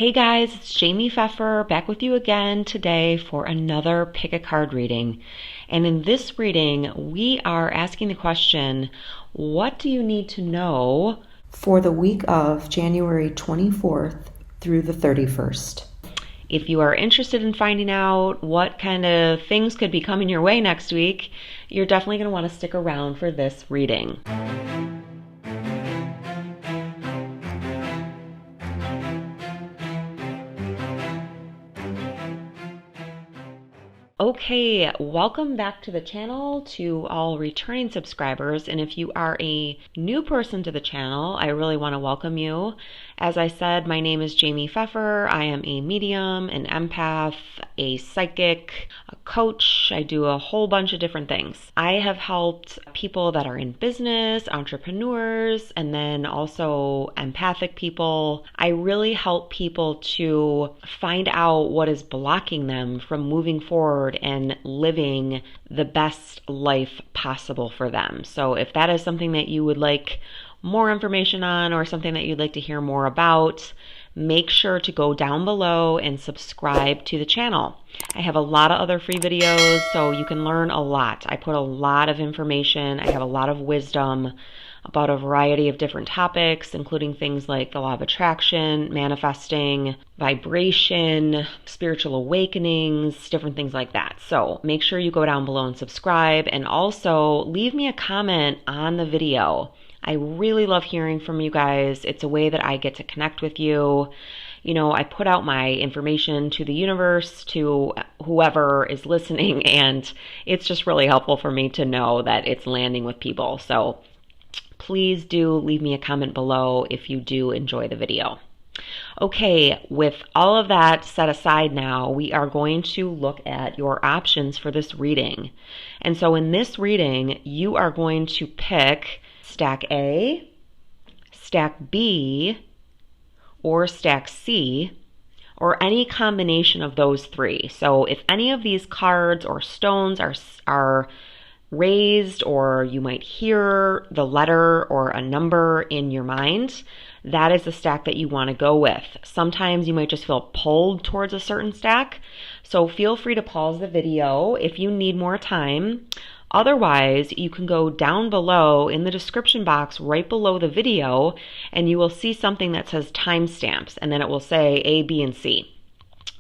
Hey guys, it's Jaime Pfeffer back with you again today for another pick a card reading. And in this reading, we are asking the question, what do you need to know for the week of January 24th through the 31st? If you are interested in finding out what kind of things could be coming your way next week, you're definitely going to want to stick around for this reading. Okay, welcome back to the channel to all returning subscribers. And if you are a new person to the channel, I really want to welcome you. As I said, my name is Jaime Pfeffer. I am a medium, an empath, a psychic, a coach. I do a whole bunch of different things. I have helped people that are in business, entrepreneurs, and then also empathic people. I really help people to find out what is blocking them from moving forward and living the best life possible for them. So if that is something that you would like more information on or something that you'd like to hear more about, make sure to go down below and subscribe to the channel. I have a lot of other free videos, so you can learn a lot. I put a lot of information. I have a lot of wisdom about a variety of different topics, including things like the law of attraction, manifesting, vibration, spiritual awakenings, different things like that. So make sure you go down below and subscribe, and also leave me a comment on the video. I really love hearing from you guys. It's a way that I get to connect with you. You know, I put out my information to the universe, to whoever is listening, and it's just really helpful for me to know that it's landing with people. So please do leave me a comment below if you do enjoy the video. Okay, with all of that set aside now, we are going to look at your options for this reading. And so in this reading, you are going to pick stack A, stack B, or stack C, or any combination of those three. So if any of these cards or stones are raised, or you might hear the letter or a number in your mind, that is the stack that you want to go with. Sometimes you might just feel pulled towards a certain stack, so feel free to pause the video if you need more time. Otherwise, you can go down below in the description box right below the video, and you will see something that says timestamps, and then it will say A, B, and C.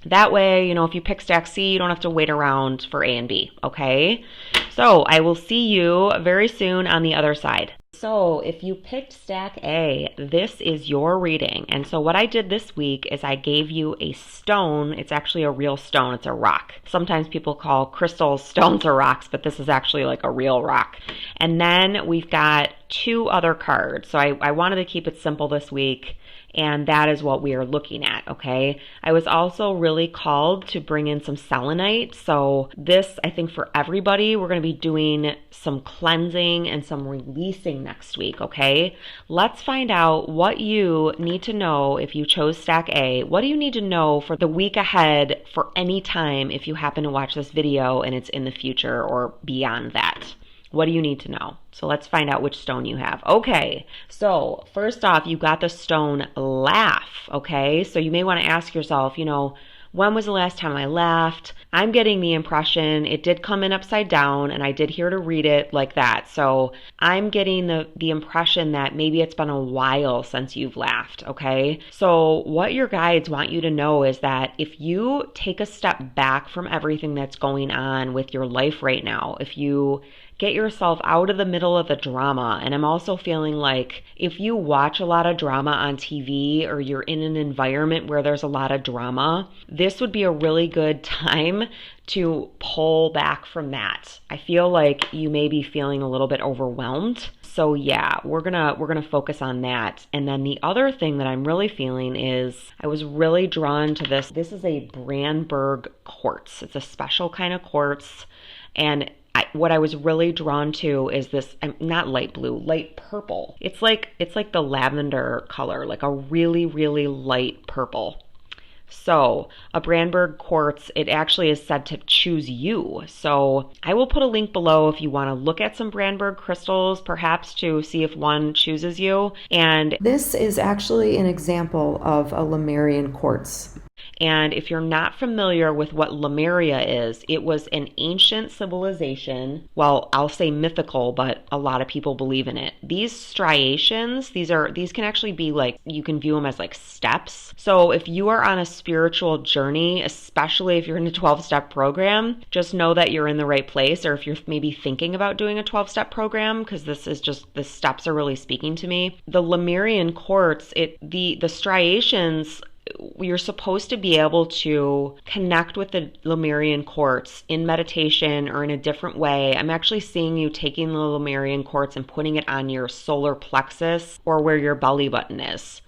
That way, you know, if you pick stack C, you don't have to wait around for A and B, okay? So I will see you very soon on the other side. So if you picked stack A, this is your reading. And so what I did this week is I gave you a stone. It's actually a real stone. It's a rock. Sometimes people call crystals stones or rocks, but this is actually like a real rock. And then we've got two other cards. So I wanted to keep it simple this week, and that is what we are looking at, okay? I was also really called to bring in some selenite. So this, I think for everybody, we're going to be doing some cleansing and some releasing next week, okay? Let's find out what you need to know if you chose stack A. What do you need to know for the week ahead for any time if you happen to watch this video and it's in the future or beyond that? What do you need to know? So let's find out which stone you have. Okay, so first off, you got the stone laugh, okay? So you may want to ask yourself, you know, when was the last time I laughed? I'm getting the impression it did come in upside down, and I did hear to read it like that. So I'm getting the impression that maybe it's been a while since you've laughed, okay? So what your guides want you to know is that if you take a step back from everything that's going on with your life right now, if you get yourself out of the middle of the drama. And I'm also feeling like if you watch a lot of drama on TV or you're in an environment where there's a lot of drama, this would be a really good time to pull back from that. I feel like you may be feeling a little bit overwhelmed. So yeah, we're gonna focus on that. And then the other thing that I'm really feeling is I was really drawn to this. This is a Brandberg Quartz. It's a special kind of quartz, and what I was really drawn to is this, not light blue, light purple. It's like the lavender color, like a really, really light purple. So a Brandberg Quartz, it actually is said to choose you. So I will put a link below if you want to look at some Brandberg crystals, perhaps to see if one chooses you. And this is actually an example of a Lemurian quartz. And if you're not familiar with what Lemuria is, it was an ancient civilization. Well, I'll say mythical, but a lot of people believe in it. These striations, these can actually be like, you can view them as like steps. So if you are on a spiritual journey, especially if you're in a 12-step program, just know that you're in the right place. Or if you're maybe thinking about doing a 12-step program, because the steps are really speaking to me. The Lemurian quartz, the striations, you're supposed to be able to connect with the Lemurian quartz in meditation or in a different way. I'm actually seeing you taking the Lemurian quartz and putting it on your solar plexus or where your belly button is.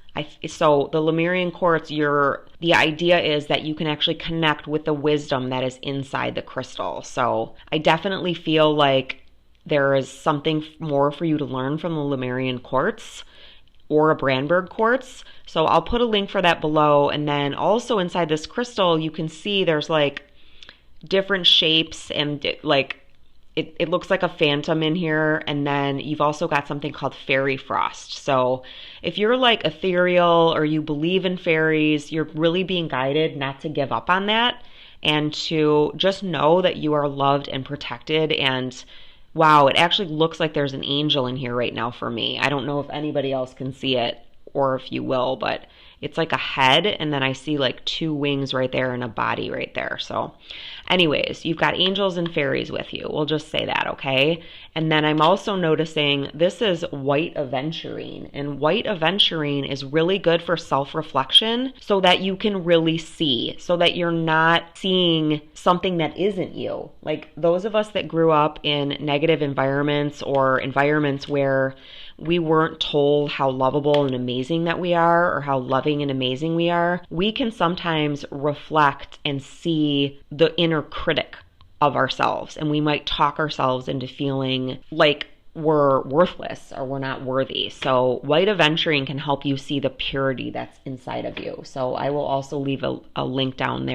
So the Lemurian quartz, the idea is that you can actually connect with the wisdom that is inside the crystal. So I definitely feel like there is something more for you to learn from the Lemurian quartz or a Brandberg Quartz. So I'll put a link for that below. And then also inside this crystal, you can see there's like different shapes and like it looks like a phantom in here. And then you've also got something called fairy frost. So if you're like ethereal or you believe in fairies, you're really being guided not to give up on that and to just know that you are loved and protected. And wow, it actually looks like there's an angel in here right now for me. I don't know if anybody else can see it or if you will, but it's like a head and then I see like two wings right there and a body right there. So anyways, you've got angels and fairies with you. We'll just say that, okay? And then I'm also noticing this is white aventurine, and white aventurine is really good for self-reflection so that you can really see, so that you're not seeing something that isn't you. Like those of us that grew up in negative environments or environments where we weren't told how lovable and amazing that we are or how loving and amazing we are, we can sometimes reflect and see the inner critic of ourselves. And we might talk ourselves into feeling like we're worthless or we're not worthy. So white aventurine can help you see the purity that's inside of you. So I will also leave a link down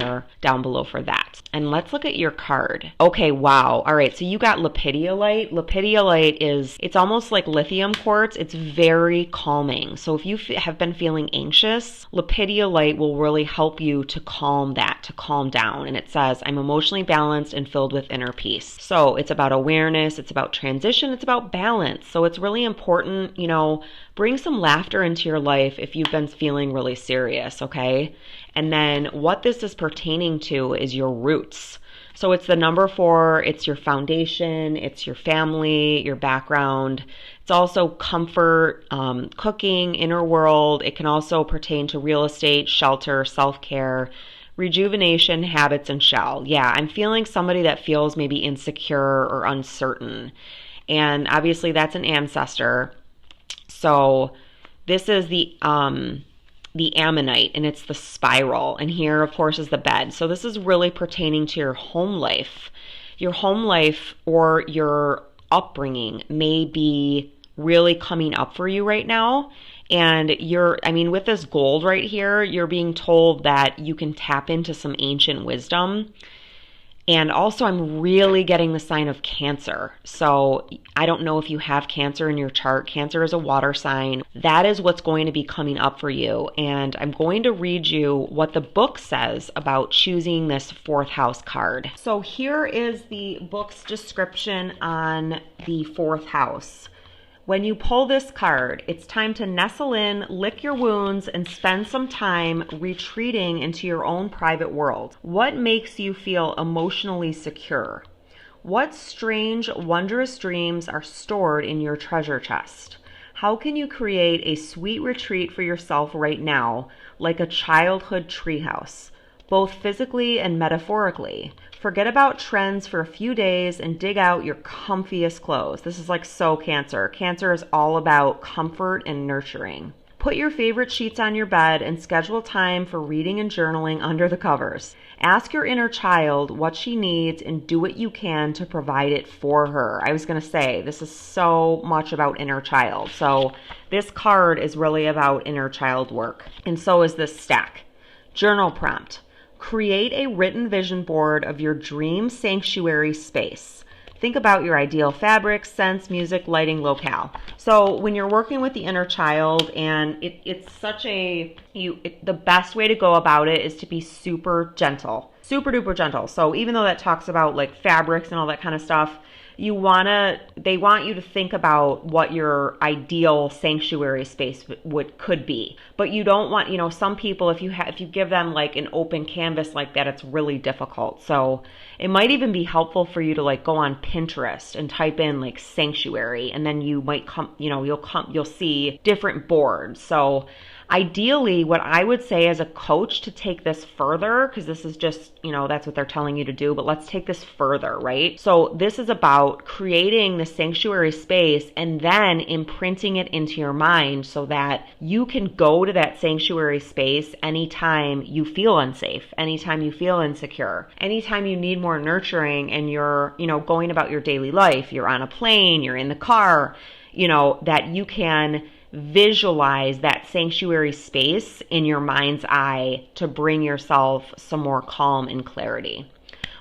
below for that. And let's look at your card. Okay, wow. All right, so you got Lepidolite. Lepidolite it's almost like lithium quartz. It's very calming. So if you have been feeling anxious, Lepidolite will really help you to calm down. And it says, I'm emotionally balanced and filled with inner peace. So it's about awareness, it's about transition, it's about balance. So it's really important, bring some laughter into your life if you've been feeling really serious, okay? And then what this is pertaining to is your roots. So it's the number 4, it's your foundation, it's your family, your background. It's also comfort, cooking, inner world. It can also pertain to real estate, shelter, self-care, rejuvenation, habits, and shell. Yeah, I'm feeling somebody that feels maybe insecure or uncertain. And obviously that's an ancestor. So this is the ammonite, and it's the spiral. And here, of course, is the bed. So this is really pertaining to your home life. Your home life or your upbringing may be really coming up for you right now. And with this gold right here, you're being told that you can tap into some ancient wisdom. And also I'm really getting the sign of Cancer. So I don't know if you have Cancer in your chart. Cancer is a water sign. That is what's going to be coming up for you. And I'm going to read you what the book says about choosing this 4th house card. So here is the book's description on the 4th house. When you pull this card, it's time to nestle in, lick your wounds, and spend some time retreating into your own private world. What makes you feel emotionally secure? What strange, wondrous dreams are stored in your treasure chest? How can you create a sweet retreat for yourself right now, like a childhood treehouse, both physically and metaphorically? Forget about trends for a few days and dig out your comfiest clothes. This is like so Cancer. Cancer is all about comfort and nurturing. Put your favorite sheets on your bed and schedule time for reading and journaling under the covers. Ask your inner child what she needs and do what you can to provide it for her. I was going to say, this is so much about inner child. So this card is really about inner child work. And so is this stack. Journal prompt. Create a written vision board of your dream sanctuary space. Think about your ideal fabrics, scents, music, lighting, locale. So when you're working with the inner child, and it's such a, the best way to go about it is to be super gentle, super duper gentle. So even though that talks about like fabrics and all that kind of stuff, they want you to think about what your ideal sanctuary space could be. But you don't want, some people, if you give them like an open canvas like that, it's really difficult. So it might even be helpful for you to like go on Pinterest and type in like sanctuary, and then you might you'll see different boards. So ideally, what I would say as a coach to take this further, because this is just, that's what they're telling you to do, but let's take this further, right? So this is about creating the sanctuary space and then imprinting it into your mind so that you can go to that sanctuary space anytime you feel unsafe, anytime you feel insecure, anytime you need more nurturing and you're, going about your daily life, you're on a plane, you're in the car, that you can visualize that sanctuary space in your mind's eye to bring yourself some more calm and clarity.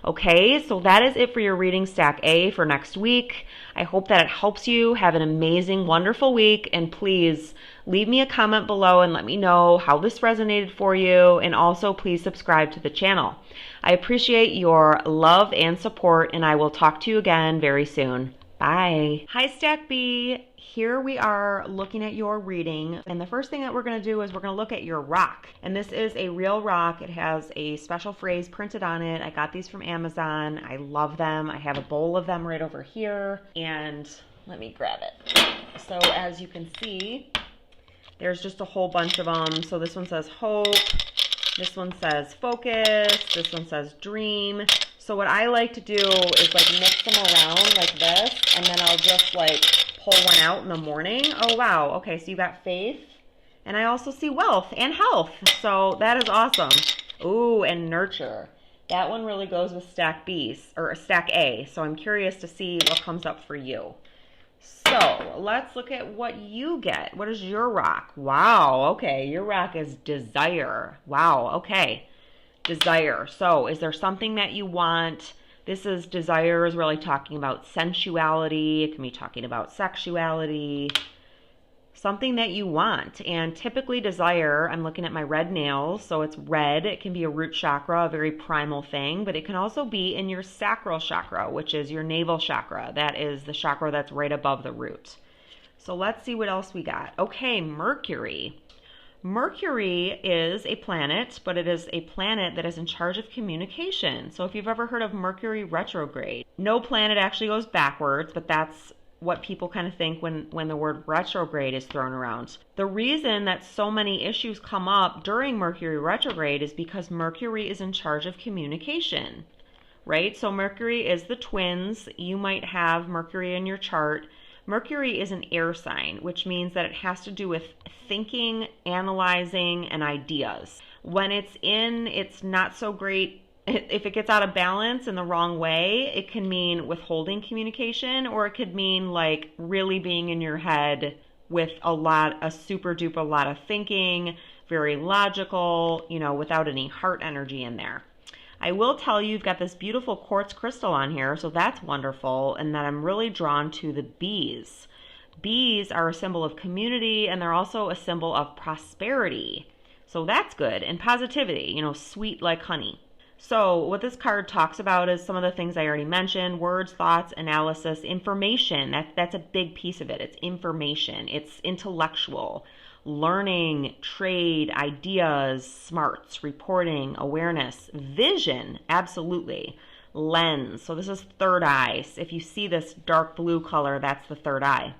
Okay, so that is it for your reading stack A for next week. I hope that it helps you. Have an amazing, wonderful week, and please leave me a comment below and let me know how this resonated for you, and also please subscribe to the channel. I appreciate your love and support, and I will talk to you again very soon. Bye. Hi, Stack B. Here we are looking at your reading, and the first thing that we're going to do is we're going to look at your rock. And this is a real rock. It has a special phrase printed on it. I got these from Amazon. I love them. I have a bowl of them right over here, and let me grab it. So as you can see, there's just a whole bunch of them. So this one says hope. This one says focus. This one says dream. So what I like to do is like mix them around like this, and then I'll just like pull one out in the morning. Oh, wow. Okay, so you got faith, and I also see wealth and health. So that is awesome. Ooh, and nurture. That one really goes with stack B, or stack A. So I'm curious to see what comes up for you. So let's look at what you get. What is your rock? Wow. Okay, your rock is desire. Wow. Okay. Desire. So is there something that you want? This is desire is really talking about sensuality. It can be talking about sexuality, something that you want. And typically desire, I'm looking at my red nails, so it's red. It can be a root chakra, a very primal thing, but it can also be in your sacral chakra, which is your navel chakra. That is the chakra that's right above the root. So let's see what else we got. Okay, Mercury. Mercury is a planet, but it is a planet that is in charge of communication. So if you've ever heard of Mercury retrograde, no planet actually goes backwards, but that's what people kind of think when the word retrograde is thrown around. The reason that so many issues come up during Mercury retrograde is because Mercury is in charge of communication, right? So Mercury is the twins. You might have Mercury in your chart. Mercury is an air sign, which means that it has to do with thinking, analyzing, and ideas. When it's not so great. If it gets out of balance in the wrong way, it can mean withholding communication, or it could mean like really being in your head with a super duper lot of thinking, very logical, without any heart energy in there. I will tell you, you've got this beautiful quartz crystal on here, so that's wonderful, and that I'm really drawn to the bees. Bees are a symbol of community, and they're also a symbol of prosperity. So that's good, and positivity, sweet like honey. So what this card talks about is some of the things I already mentioned: words, thoughts, analysis, information. That's a big piece of it. It's information. It's intellectual. Learning, trade, ideas, smarts, reporting, awareness, vision, absolutely. Lens. So this is third eye. If you see this dark blue color, that's the third eye.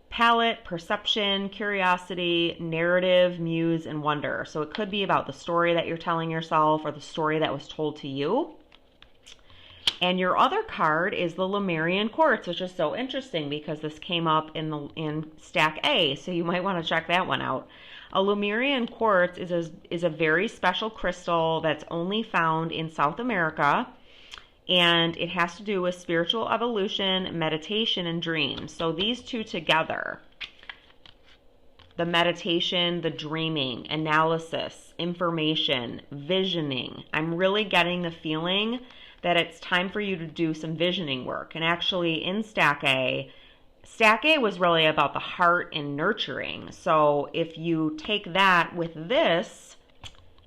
Palette, perception, curiosity, narrative, muse, and wonder. So it could be about the story that you're telling yourself or the story that was told to you. And your other card is the Lemurian Quartz, which is so interesting because this came up in stack A, so you might want to check that one out. A Lemurian Quartz is a very special crystal that's only found in South America, and it has to do with spiritual evolution, meditation, and dreams. So these two together, the meditation, the dreaming, analysis, information, visioning. I'm really getting the feeling that it's time for you to do some visioning work. And actually in Stack A was really about the heart and nurturing. So if you take that with this,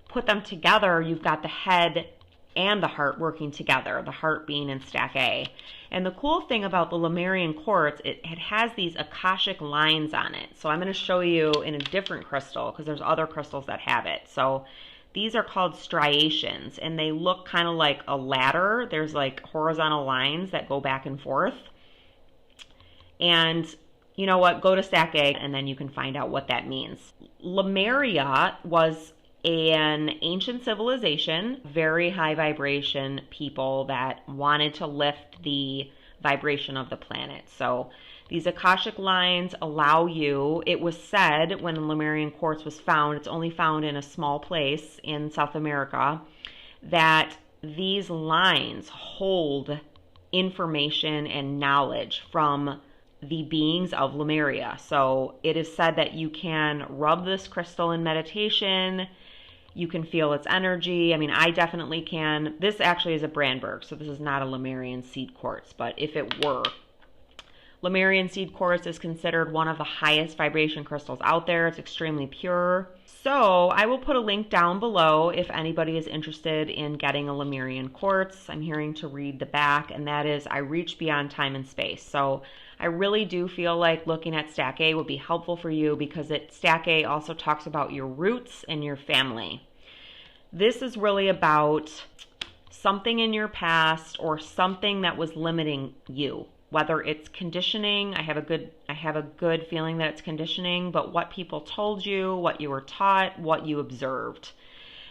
put them together, you've got the head and the heart working together, the heart being in Stack A. And the cool thing about the Lemurian Quartz, it has these Akashic lines on it. So I'm going to show you in a different crystal because there's other crystals that have it. So these are called striations, and they look kind of like a ladder. There's like horizontal lines that go back and forth. And you know what? Go to Stack A and then you can find out what that means. Lemuria was an ancient civilization, very high vibration people that wanted to lift the vibration of the planet. So these Akashic lines allow you, it was said when Lemurian quartz was found, it's only found in a small place in South America, that these lines hold information and knowledge from the beings of Lemuria. So it is said that you can rub this crystal in meditation. You can feel its energy. I mean, I definitely can. This actually is a Brandberg, so this is not a Lemurian seed quartz, but if it were, Lemurian seed quartz is considered one of the highest vibration crystals out there. It's extremely pure. So I will put a link down below if anybody is interested in getting a Lemurian quartz. I'm hearing to read the back, and that is, I reach beyond time and space. So I really do feel like looking at Stack A would be helpful for you because Stack A also talks about your roots and your family. This is really about something in your past or something that was limiting you. Whether it's conditioning, I have a good feeling that it's conditioning, but what people told you, what you were taught, what you observed.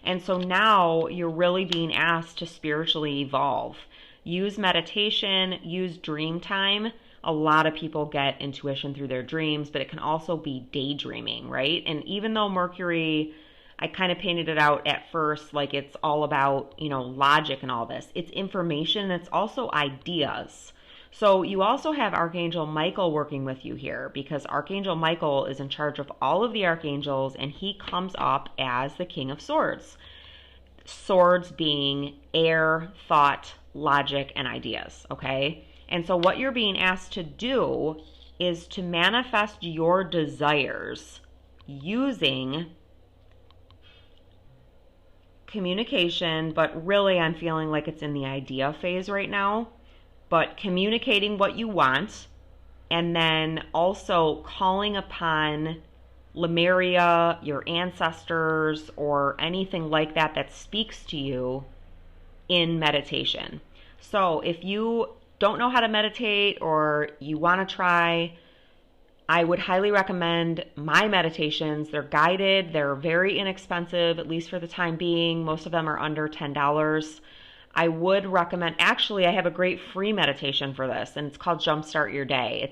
And so now you're really being asked to spiritually evolve. Use meditation, use dream time. A lot of people get intuition through their dreams, but it can also be daydreaming, right? And even though Mercury, I kind of painted it out at first like it's all about, logic and all this. It's information, and it's also ideas. So you also have Archangel Michael working with you here because Archangel Michael is in charge of all of the archangels, and he comes up as the King of Swords. Swords being air, thought, logic, and ideas, okay? And so what you're being asked to do is to manifest your desires using communication, but really I'm feeling like it's in the idea phase right now. But communicating what you want, and then also calling upon Lemuria, your ancestors, or anything like that that speaks to you in meditation. So if you don't know how to meditate or you want to try, I would highly recommend my meditations. They're guided, they're very inexpensive, at least for the time being. Most of them are under $10. I would recommend, actually, I have a great free meditation for this, and it's called Jumpstart Your Day.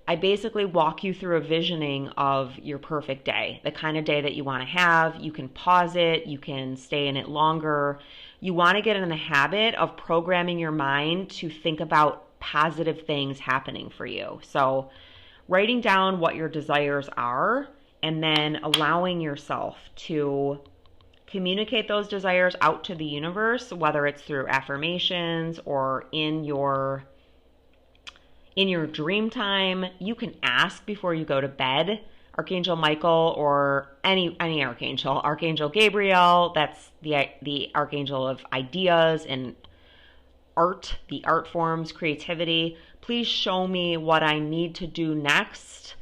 I basically walk you through a visioning of your perfect day, the kind of day that you want to have. You can pause it, you can stay in it longer. You want to get in the habit of programming your mind to think about positive things happening for you. So writing down what your desires are and then allowing yourself to communicate those desires out to the universe, whether it's through affirmations or in your dream time. You can ask before you go to bed. Archangel Michael or any archangel, Archangel Gabriel, that's the archangel of ideas and art, the art forms, creativity. Please show me what I need to do next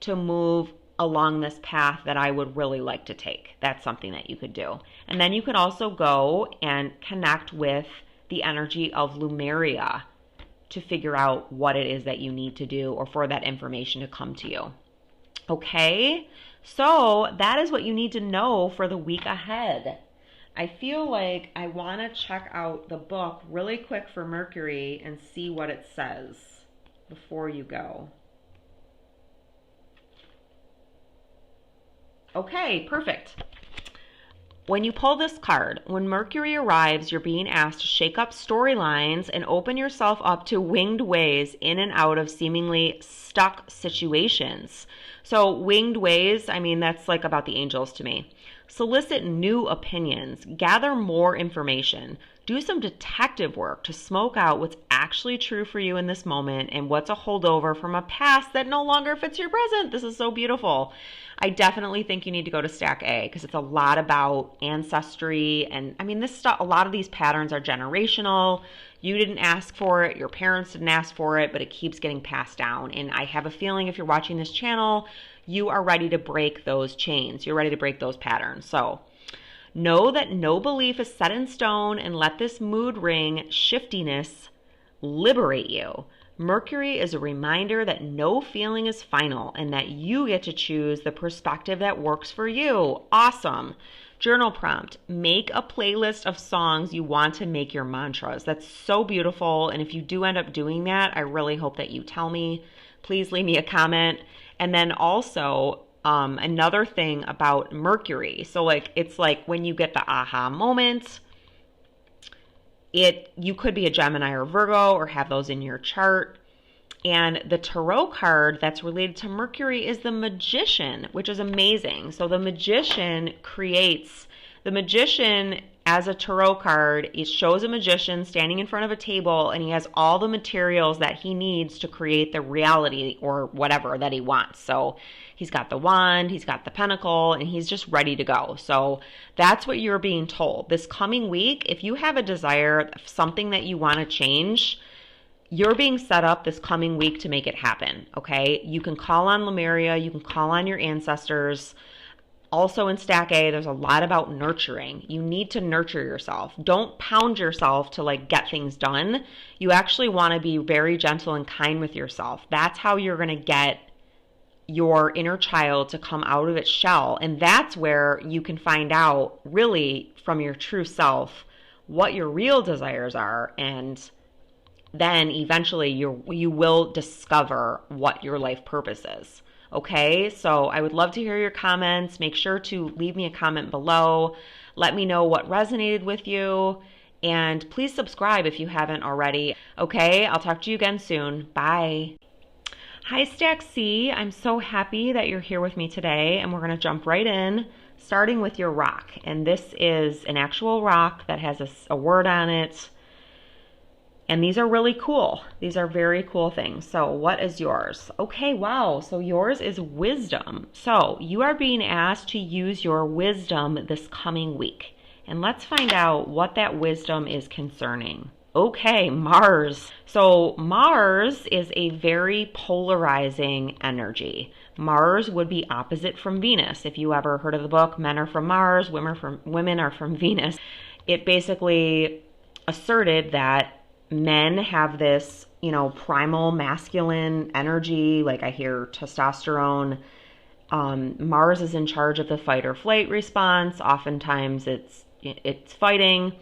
to move along this path that I would really like to take. That's something that you could do. And then you can also go and connect with the energy of Lemuria to figure out what it is that you need to do or for that information to come to you. Okay, so that is what you need to know for the week ahead. I feel like I want to check out the book really quick for Mercury and see what it says before you go. Okay, perfect. when you pull this card, when Mercury arrives, you're being asked to shake up storylines and open yourself up to winged ways in and out of seemingly stuck situations. So winged ways, I mean, that's like about the angels to me. Solicit new opinions, gather more information, do some detective work to smoke out what's actually true for you in this moment and what's a holdover from a past that no longer fits your present. This is so beautiful. I definitely think you need to go to Stack A because it's a lot about ancestry. And I mean, this stuff, a lot of these patterns are generational. You didn't ask for it, your parents didn't ask for it, but it keeps getting passed down. And I have a feeling if you're watching this channel, you are ready to break those chains. You're ready to break those patterns. So know that no belief is set in stone and let this mood ring shiftiness liberate you. Mercury is a reminder that no feeling is final and that you get to choose the perspective that works for you. Awesome. Journal prompt, make a playlist of songs you want to make your mantras. That's so beautiful. And if you do end up doing that, I really hope that you tell me. Please leave me a comment. And then also another thing about Mercury. So like, it's like when you get the aha moment, you could be a Gemini or Virgo or have those in your chart. And the tarot card that's related to Mercury is the Magician, which is amazing. So the Magician as a tarot card, it shows a magician standing in front of a table and he has all the materials that he needs to create the reality or whatever that he wants. So he's got the wand, he's got the pentacle, and he's just ready to go. So that's what you're being told. This coming week, if you have a desire, something that you want to change, you're being set up this coming week to make it happen, okay? You can call on Lemuria, you can call on your ancestors. Also in Stack A, there's a lot about nurturing. You need to nurture yourself. Don't pound yourself to like get things done. You actually want to be very gentle and kind with yourself. That's how you're going to get your inner child to come out of its shell. And that's where you can find out really from your true self what your real desires are, and then eventually you will discover what your life purpose is. Okay, so I would love to hear your comments. Make sure to leave me a comment below. Let me know what resonated with you. And please subscribe if you haven't already. Okay, I'll talk to you again soon. Bye. Hi, Stack C. I'm so happy that you're here with me today, and we're going to jump right in, starting with your rock. And this is an actual rock that has a word on it. And these are really cool. These are very cool things. So what is yours? Okay, wow. So yours is wisdom. So you are being asked to use your wisdom this coming week. And let's find out what that wisdom is concerning. Okay, Mars. So Mars is a very polarizing energy. Mars would be opposite from Venus. If you ever heard of the book, Men Are From Mars, Women Are From Venus, it basically asserted that men have this, primal masculine energy, like I hear testosterone. Mars is in charge of the fight or flight response. Oftentimes it's fighting.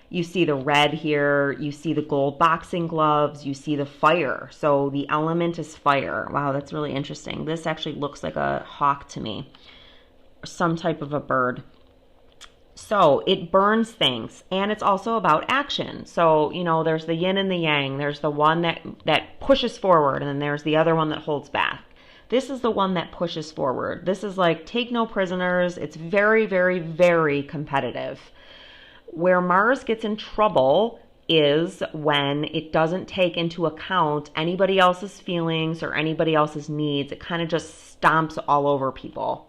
You see the red here, you see the gold boxing gloves, you see the fire. So the element is fire. Wow, that's really interesting. This actually looks like a hawk to me, or some type of a bird. So it burns things, and it's also about action. So, there's the yin and the yang. There's the one that pushes forward, and then there's the other one that holds back. This is the one that pushes forward. This is like take no prisoners. It's very, very, very competitive. Where Mars gets in trouble is when it doesn't take into account anybody else's feelings or anybody else's needs. It kind of just stomps all over people.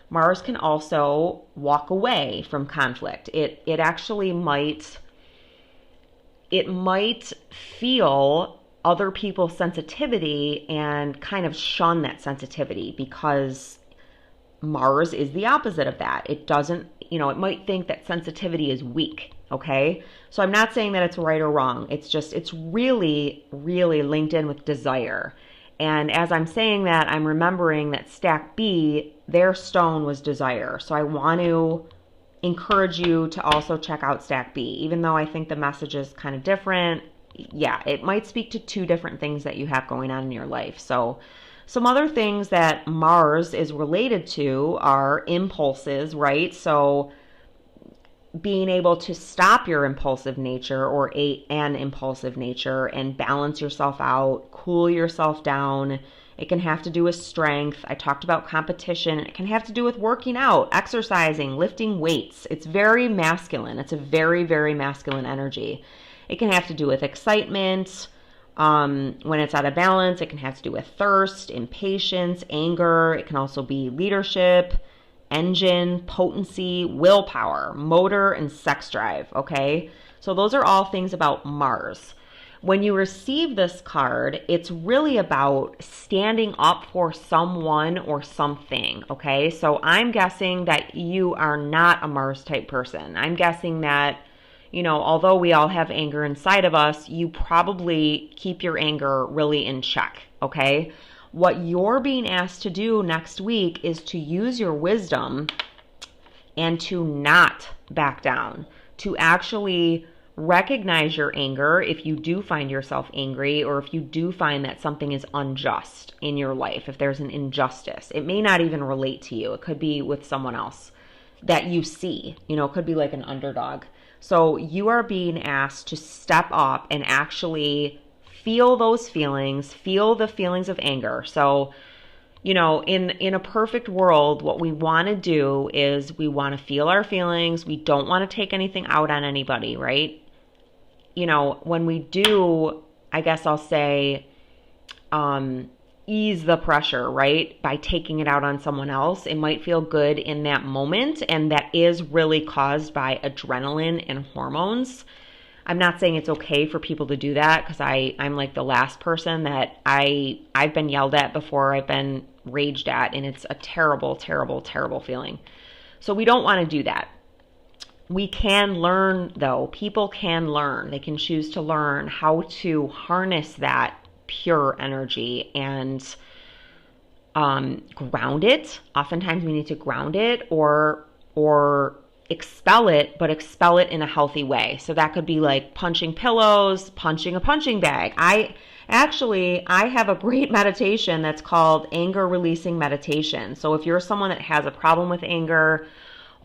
Mars can also walk away from conflict. It actually might feel other people's sensitivity and kind of shun that sensitivity because Mars is the opposite of that. It doesn't, it might think that sensitivity is weak, okay? So I'm not saying that it's right or wrong. It's really, really linked in with desire. And as I'm saying that, I'm remembering that Stack B, their stone was desire. So I want to encourage you to also check out Stack B. Even though I think the message is kind of different, yeah, it might speak to two different things that you have going on in your life. So some other things that Mars is related to are impulses, right? So being able to stop your impulsive nature or an impulsive nature and balance yourself out, cool yourself down. It can have to do with strength. I talked about competition. It can have to do with working out, exercising, lifting weights. It's very masculine. It's a very, very masculine energy. It can have to do with excitement. When it's out of balance, it can have to do with thirst, impatience, anger. It can also be leadership, engine, potency, willpower, motor, and sex drive, okay? So those are all things about Mars. When you receive this card, it's really about standing up for someone or something, okay? So I'm guessing that you are not a Mars type person. I'm guessing that, although we all have anger inside of us, you probably keep your anger really in check, okay? What you're being asked to do next week is to use your wisdom and to not back down, to actually recognize your anger if you do find yourself angry, or if you do find that something is unjust in your life, if there's an injustice. It may not even relate to you. It could be with someone else that you see. It could be like an underdog. So you are being asked to step up and actually feel those feelings, feel the feelings of anger. So, in a perfect world, what we want to do is we want to feel our feelings. We don't want to take anything out on anybody, right? When we do, I guess I'll say, ease the pressure, right? By taking it out on someone else. It might feel good in that moment, and that is really caused by adrenaline and hormones. I'm not saying it's okay for people to do that, because I'm like the last person that I've been yelled at before, I've been raged at, and it's a terrible, terrible, terrible feeling. So we don't want to do that. We can learn, though. People can learn. They can choose to learn how to harness that pure energy and ground it. Oftentimes we need to ground it or expel it, but expel it in a healthy way. So that could be like punching pillows, punching a punching bag. I have a great meditation that's called anger releasing meditation. So if you're someone that has a problem with anger,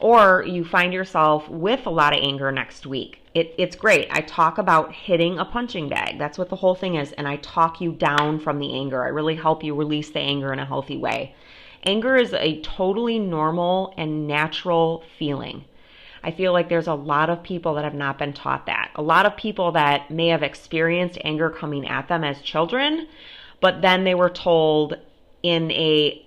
or you find yourself with a lot of anger next week, it's great. I talk about hitting a punching bag. That's what the whole thing is. And I talk you down from the anger. I really help you release the anger in a healthy way. Anger is a totally normal and natural feeling. I feel like there's a lot of people that have not been taught that. A lot of people that may have experienced anger coming at them as children, but then they were told in a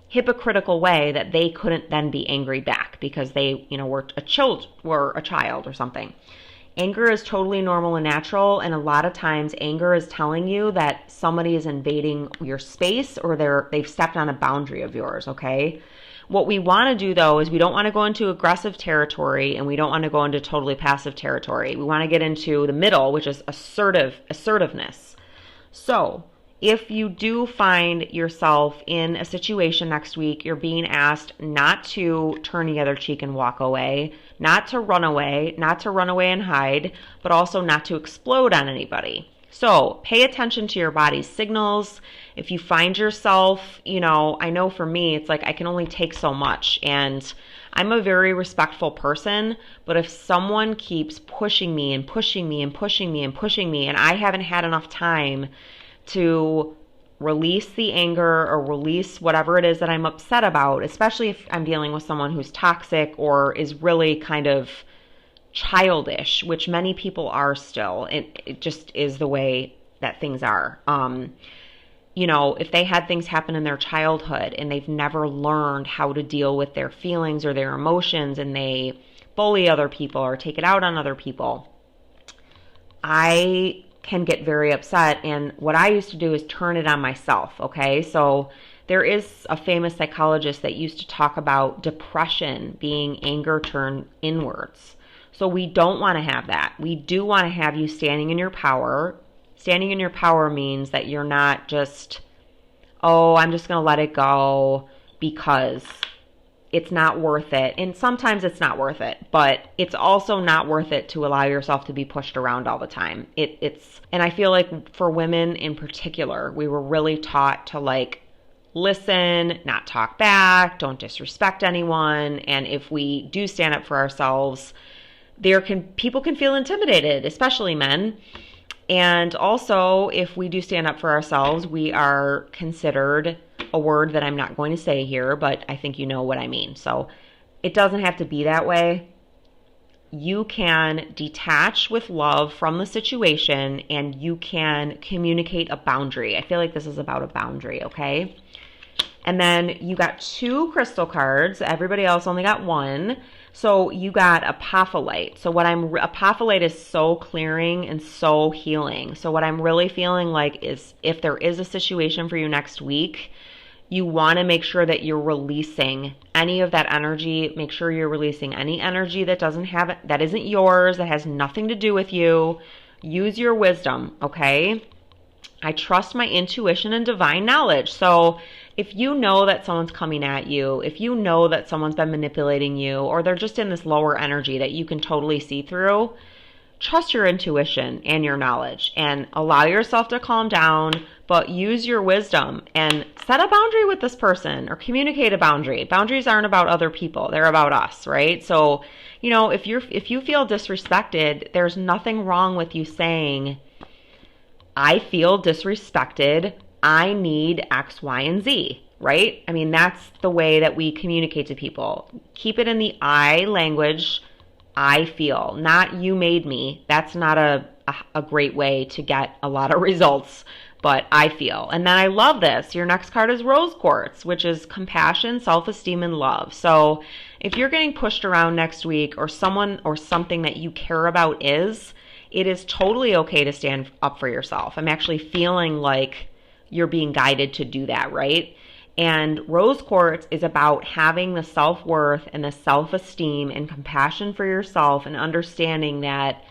hypocritical way that they couldn't then be angry back because they, were a child or something. Anger is totally normal and natural, and a lot of times anger is telling you that somebody is invading your space or they've stepped on a boundary of yours, okay? What we want to do, though, is we don't want to go into aggressive territory, and we don't want to go into totally passive territory. We want to get into the middle, which is assertiveness. So if you do find yourself in a situation next week, you're being asked not to turn the other cheek and walk away, not to run away and hide, but also not to explode on anybody. So pay attention to your body's signals. If you find yourself, I know for me, it's like I can only take so much, and I'm a very respectful person, but if someone keeps pushing me and pushing me and pushing me and pushing me, and I haven't had enough time to release the anger or release whatever it is that I'm upset about, especially if I'm dealing with someone who's toxic or is really kind of childish, which many people are still. It just is the way that things are. If they had things happen in their childhood and they've never learned how to deal with their feelings or their emotions, and they bully other people or take it out on other people, I can get very upset. And what I used to do is turn it on myself, okay? So there is a famous psychologist that used to talk about depression being anger turned inwards. So we don't want to have that. We do want to have you standing in your power. Standing in your power means that you're not just, I'm just going to let it go because it's not worth it. And sometimes it's not worth it, but it's also not worth it to allow yourself to be pushed around all the time. And I feel like for women in particular, we were really taught to listen, not talk back, don't disrespect anyone. And if we do stand up for ourselves, people can feel intimidated, especially men. And also, if we do stand up for ourselves, we are considered a word that I'm not going to say here, but I think you know what I mean. So it doesn't have to be that way. You can detach with love from the situation and you can communicate a boundary. I feel like this is about a boundary, okay? And then you got 2 crystal cards. Everybody else only got 1. So you got Apophyllite. So Apophyllite is so clearing and so healing. So what I'm really feeling like is if there is a situation for you next week, you want to make sure that you're releasing any of that energy. Make sure you're releasing any energy that isn't yours, that has nothing to do with you. Use your wisdom, okay? I trust my intuition and divine knowledge. So if you know that someone's coming at you, if you know that someone's been manipulating you, or they're just in this lower energy that you can totally see through, trust your intuition and your knowledge and allow yourself to calm down, but use your wisdom and set a boundary with this person or communicate a boundary. Boundaries aren't about other people. They're about us, right? So, if you feel disrespected, there's nothing wrong with you saying, I feel disrespected. I need X, Y, and Z, right? I mean, that's the way that we communicate to people. Keep it in the I language. I feel, not you made me. That's not a great way to get a lot of results, but I feel. And then I love this. Your next card is Rose Quartz, which is compassion, self-esteem, and love. So if you're getting pushed around next week or someone or something that you care about it is totally okay to stand up for yourself. I'm actually feeling like you're being guided to do that, right? And Rose Quartz is about having the self-worth and the self-esteem and compassion for yourself and understanding that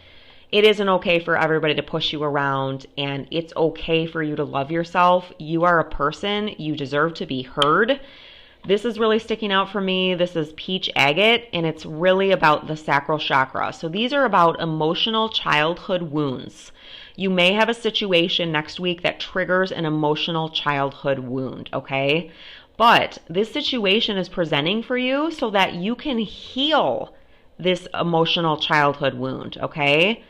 it isn't okay for everybody to push you around and it's okay for you to love yourself. You are a person. You deserve to be heard. This is really sticking out for me. This is Peach Agate, and it's really about the sacral chakra. So these are about emotional childhood wounds. You may have a situation next week that triggers an emotional childhood wound, okay? But this situation is presenting for you so that you can heal this emotional childhood wound, okay?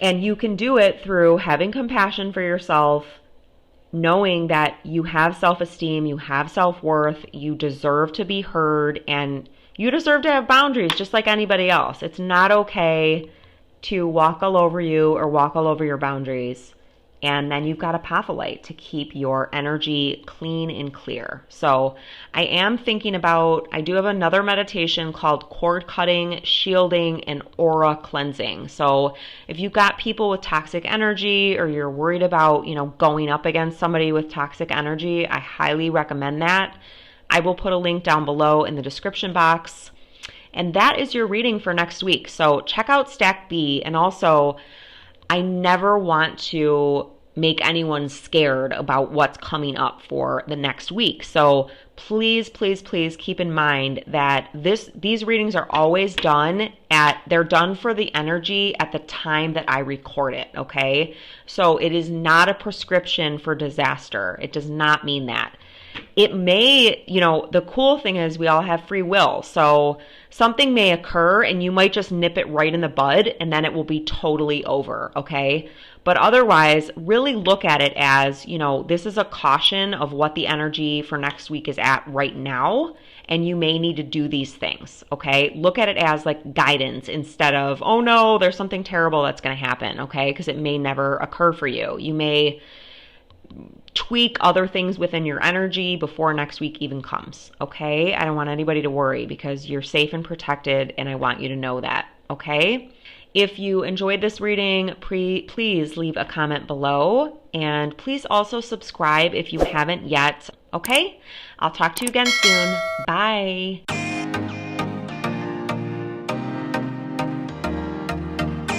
And you can do it through having compassion for yourself, knowing that you have self-esteem, you have self-worth, you deserve to be heard, and you deserve to have boundaries just like anybody else. It's not okay to walk all over you or walk all over your boundaries. And then you've got Apophyllite to keep your energy clean and clear. So I do have another meditation called cord cutting, shielding, and aura cleansing. So if you've got people with toxic energy or you're worried about, going up against somebody with toxic energy, I highly recommend that. I will put a link down below in the description box. And that is your reading for next week. So check out Stack B. And also, I never want to make anyone scared about what's coming up for the next week. So please, please, please keep in mind that these readings are always they're done for the energy at the time that I record it, okay? So it is not a prescription for disaster. It does not mean that. It may, the cool thing is we all have free will. So something may occur and you might just nip it right in the bud and then it will be totally over, okay? But otherwise, really look at it as, this is a caution of what the energy for next week is at right now, and you may need to do these things, okay? Look at it as like guidance instead of, oh no, there's something terrible that's going to happen, okay? Because it may never occur for you. You may tweak other things within your energy before next week even comes, okay? I don't want anybody to worry because you're safe and protected, and I want you to know that, okay? If you enjoyed this reading, please leave a comment below, and please also subscribe if you haven't yet, okay? I'll talk to you again soon. Bye.